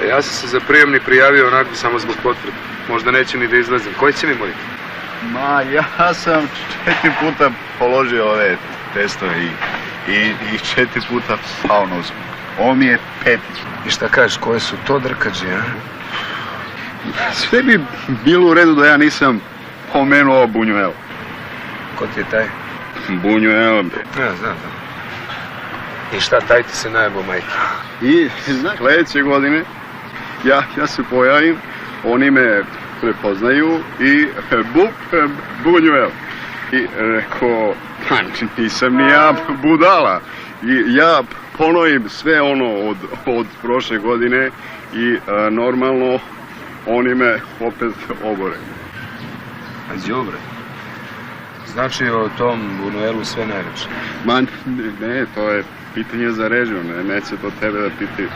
Ja sam se za prijemni prijavio onako samo zbog potvrde. Možda neću ni da izlazim. Koji će mi moliti? Ma, ja sam 4 puta položio ove testove i 4 puta pao na uspjeh. Ovo mi je 5. I šta kažeš, koje su to drkađe, a? Sve bi bilo u redu da ja nisam pomenuo Bunjuel. Ko ti je taj? Bunjuel. Ja, znam. I šta, taj ti se najebo, majke? I sljedeće godine ja se pojavim, oni me prepoznaju i Bunjuel. I rekao, nisam ni ja budala. I ja ponovim sve ono od prošle godine i normalno oni me opet obore. A đubre? Znači o tom Bunjuelu sve najveće? Ma ne, to je pitanje za režiju, neće to tebe da pitaju.